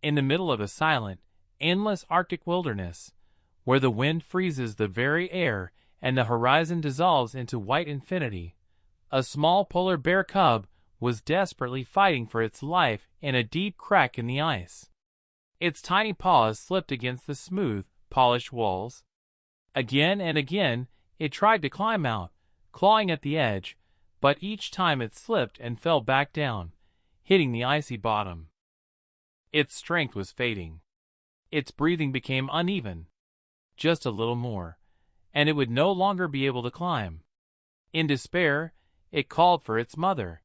In the middle of a silent, endless Arctic wilderness, where the wind freezes the very air and the horizon dissolves into white infinity, a small polar bear cub was desperately fighting for its life in a deep crack in the ice. Its tiny paws slipped against the smooth, polished walls. Again and again it tried to climb out, clawing at the edge, but each time it slipped and fell back down, hitting the icy bottom. Its strength was fading. Its breathing became uneven. Just a little more, and it would no longer be able to climb. In despair, it called for its mother.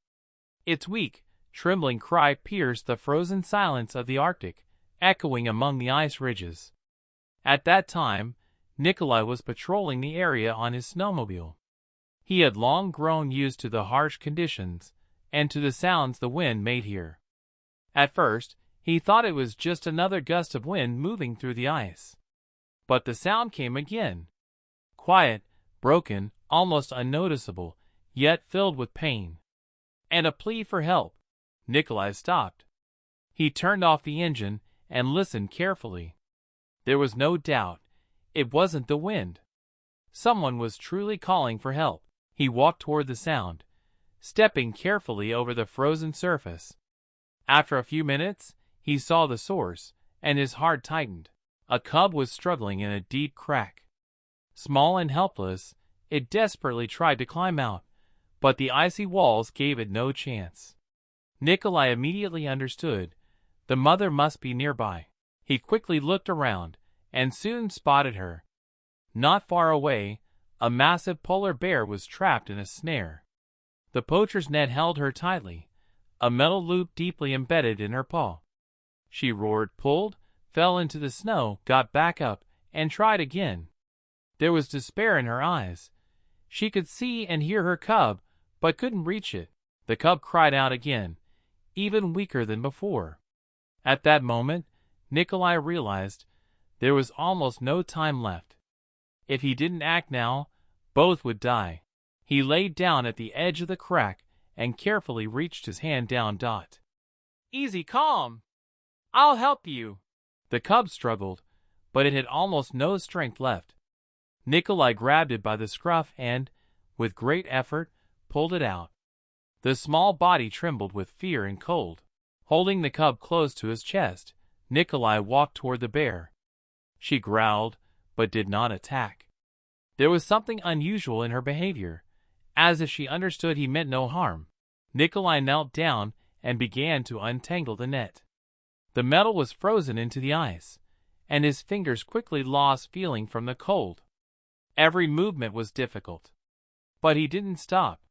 Its weak, trembling cry pierced the frozen silence of the Arctic, echoing among the ice ridges. At that time, Nikolai was patrolling the area on his snowmobile. He had long grown used to the harsh conditions and to the sounds the wind made here. At first, he thought it was just another gust of wind moving through the ice. But the sound came again. Quiet, broken, almost unnoticeable, yet filled with pain. And a plea for help. Nikolai stopped. He turned off the engine and listened carefully. There was no doubt. It wasn't the wind. Someone was truly calling for help. He walked toward the sound, stepping carefully over the frozen surface. After a few minutes, he saw the source, and his heart tightened. A cub was struggling in a deep crack. Small and helpless, it desperately tried to climb out, but the icy walls gave it no chance. Nikolai immediately understood. The mother must be nearby. He quickly looked around, and soon spotted her. Not far away, a massive polar bear was trapped in a snare. The poacher's net held her tightly, a metal loop deeply embedded in her paw. She roared, pulled, fell into the snow, got back up, and tried again. There was despair in her eyes. She could see and hear her cub, but couldn't reach it. The cub cried out again, even weaker than before. At that moment, Nikolai realized there was almost no time left. If he didn't act now, both would die. He laid down at the edge of the crack and carefully reached his hand down. Easy, calm. I'll help you. The cub struggled, but it had almost no strength left. Nikolai grabbed it by the scruff and, with great effort, pulled it out. The small body trembled with fear and cold. Holding the cub close to his chest, Nikolai walked toward the bear. She growled, but did not attack. There was something unusual in her behavior, as if she understood he meant no harm. Nikolai knelt down and began to untangle the net. The metal was frozen into the ice, and his fingers quickly lost feeling from the cold. Every movement was difficult. But he didn't stop.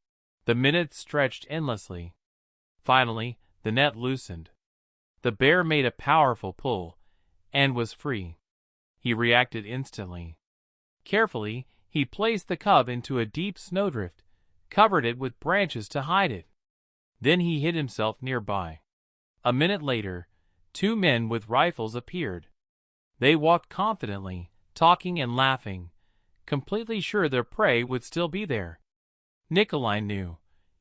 The minutes stretched endlessly. Finally, the net loosened. The bear made a powerful pull, and was free. He reacted instantly. Carefully, he placed the cub into a deep snowdrift, covered it with branches to hide it. Then he hid himself nearby. A minute later, 2 men with rifles appeared. They walked confidently, talking and laughing, completely sure their prey would still be there. Nikolai knew,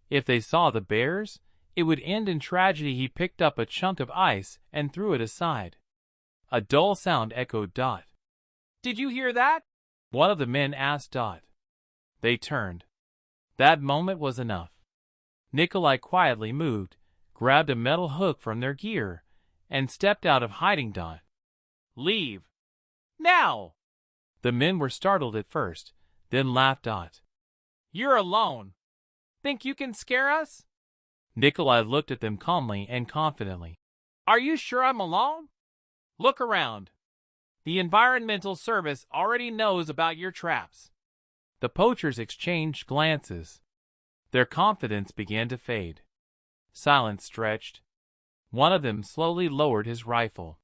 if they saw the bears, it would end in tragedy. He picked up a chunk of ice and threw it aside. A dull sound echoed. Did you hear that? One of the men asked. They turned. That moment was enough. Nikolai quietly moved, grabbed a metal hook from their gear, and stepped out of hiding. Leave. Now! The men were startled at first, then laughed. You're alone. Think you can scare us? Nikolai looked at them calmly and confidently. Are you sure I'm alone? Look around. The Environmental Service already knows about your traps. The poachers exchanged glances. Their confidence began to fade. Silence stretched. One of them slowly lowered his rifle.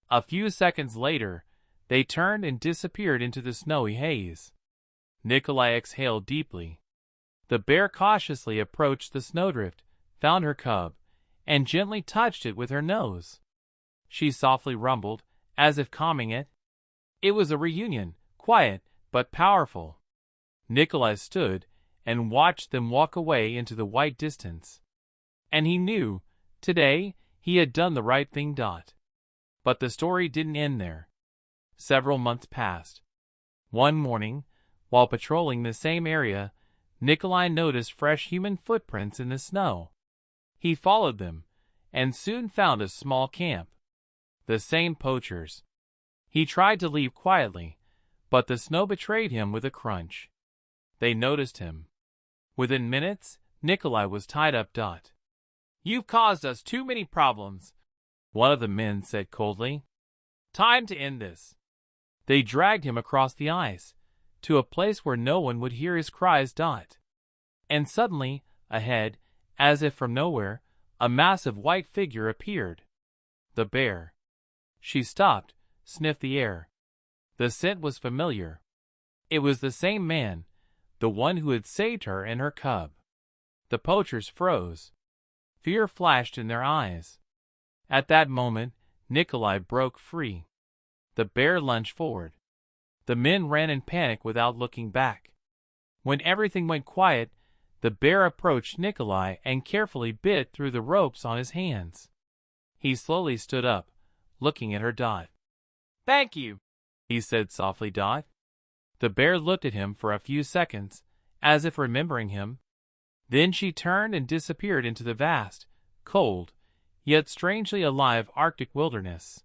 A few seconds later, they turned and disappeared into the snowy haze. Nikolai exhaled deeply. The bear cautiously approached the snowdrift, found her cub, and gently touched it with her nose. She softly rumbled, as if calming it. It was a reunion, quiet but powerful. Nikolai stood and watched them walk away into the white distance. And he knew, today, he had done the right thing. But the story didn't end there. Several months passed. One morning, while patrolling the same area, Nikolai noticed fresh human footprints in the snow. He followed them, and soon found a small camp. The same poachers. He tried to leave quietly, but the snow betrayed him with a crunch. They noticed him. Within minutes, Nikolai was tied up. "You've caused us too many problems," one of the men said coldly. "Time to end this." They dragged him across the ice, to a place where no one would hear his cries. And suddenly, ahead, as if from nowhere, a massive white figure appeared. The bear. She stopped, sniffed the air. The scent was familiar. It was the same man, the one who had saved her and her cub. The poachers froze. Fear flashed in their eyes. At that moment, Nikolai broke free. The bear lunged forward. The men ran in panic without looking back. When everything went quiet, the bear approached Nikolai and carefully bit through the ropes on his hands. He slowly stood up, looking at her. "Thank you," he said softly. The bear looked at him for a few seconds, as if remembering him. Then she turned and disappeared into the vast, cold, yet strangely alive Arctic wilderness.